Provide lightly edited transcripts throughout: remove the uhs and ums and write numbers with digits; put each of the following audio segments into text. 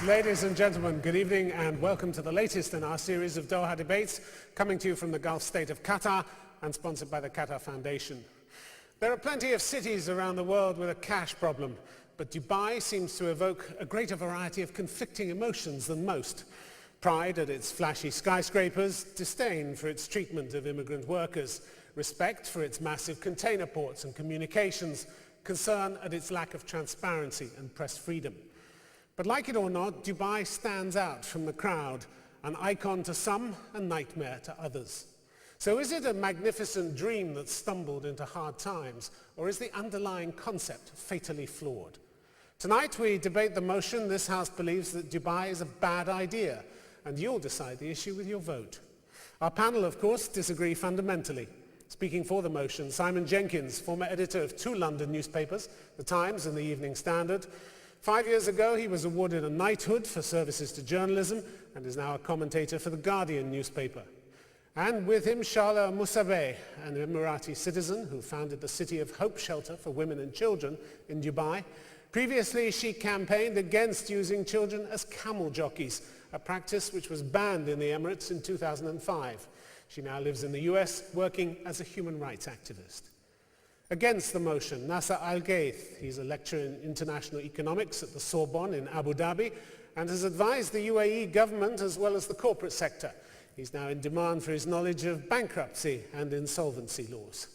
Ladies and gentlemen, good evening and welcome to the latest in our series of Doha Debates, coming to you from the Gulf state of Qatar and sponsored by the Qatar Foundation. There are plenty of cities around the world with a cash problem, but Dubai seems to evoke a greater variety of conflicting emotions than most. Pride at its flashy skyscrapers, disdain for its treatment of immigrant workers, respect for its massive container ports and communications, concern at its lack of transparency and press freedom. But like it or not, Dubai stands out from the crowd, an icon to some, a nightmare to others. So is it a magnificent dream that stumbled into hard times, or is the underlying concept fatally flawed? Tonight we debate the motion this House believes that Dubai is a bad idea, and you'll decide the issue with your vote. Our panel, of course, disagree fundamentally. Speaking for the motion, Simon Jenkins, former editor of two London newspapers, The Times and The Evening Standard. 5 years ago, he was awarded a knighthood for services to journalism and is now a commentator for The Guardian newspaper. And with him, Shala Musabeh, an Emirati citizen who founded the City of Hope Shelter for Women and Children in Dubai. Previously, she campaigned against using children as camel jockeys, a practice which was banned in the Emirates in 2005. She now lives in the US, working as a human rights activist. Against the motion, Nasser Al-Gaith. He's a lecturer in international economics at the Sorbonne in Abu Dhabi and has advised the UAE government as well as the corporate sector. He's now in demand for his knowledge of bankruptcy and insolvency laws.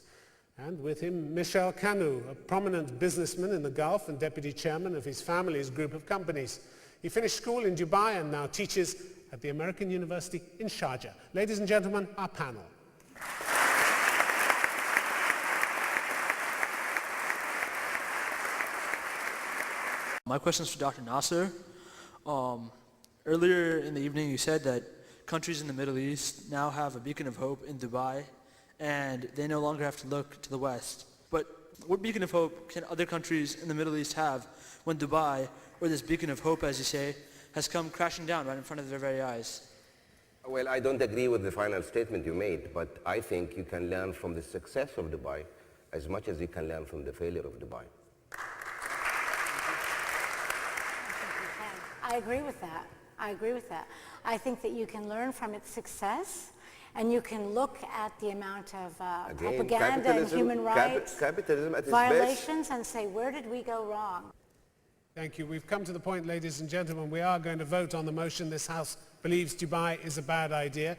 And with him, Michel Kanu, a prominent businessman in the Gulf and deputy chairman of his family's group of companies. He finished school in Dubai and now teaches at the American University in Sharjah. Ladies and gentlemen, our panel. My question is for Dr. Nasser. Earlier in the evening you said that countries in the Middle East now have a beacon of hope in Dubai and they no longer have to look to the West. But what beacon of hope can other countries in the Middle East have when Dubai, or this beacon of hope as you say, has come crashing down right in front of their very eyes? Well, I don't agree with the final statement you made, but I think you can learn from the success of Dubai as much as you can learn from the failure of Dubai. I agree with that. I agree with that. I think that you can learn from its success, and you can look at the amount of propaganda and human rights violations and say, where did we go wrong? Thank you. We've come to the point, ladies and gentlemen, we are going to vote on the motion this House believes Dubai is a bad idea.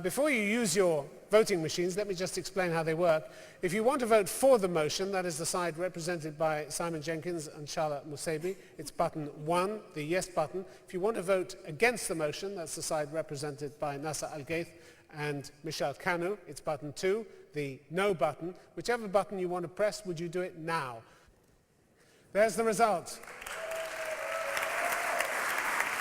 Before you use your voting machines, let me just explain how they work. If you want to vote for the motion, that is the side represented by Simon Jenkins and Shala Musabeh, it's button 1, the yes button. If you want to vote against the motion, that's the side represented by Nasser Al-Gaith and Michel Kanu, it's button 2, the no button. Whichever button you want to press, would you do it now? There's the result.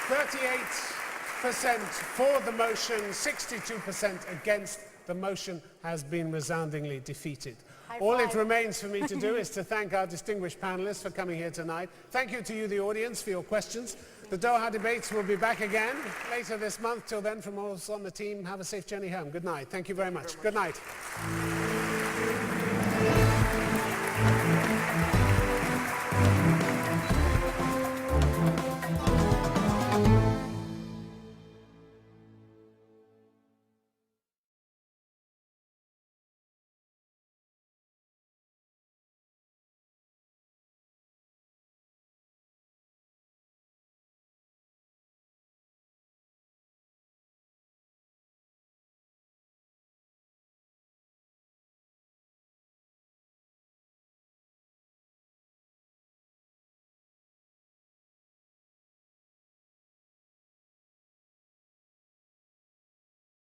38% for the motion, 62% against. The motion has been resoundingly defeated. All it remains for me to do is to thank our distinguished panelists for coming here tonight. Thank you to you, the audience, for your questions. The Doha Debates will be back again later this month. Till then, from all of us on the team, have a safe journey home. Good night. Thank you very much. Good night.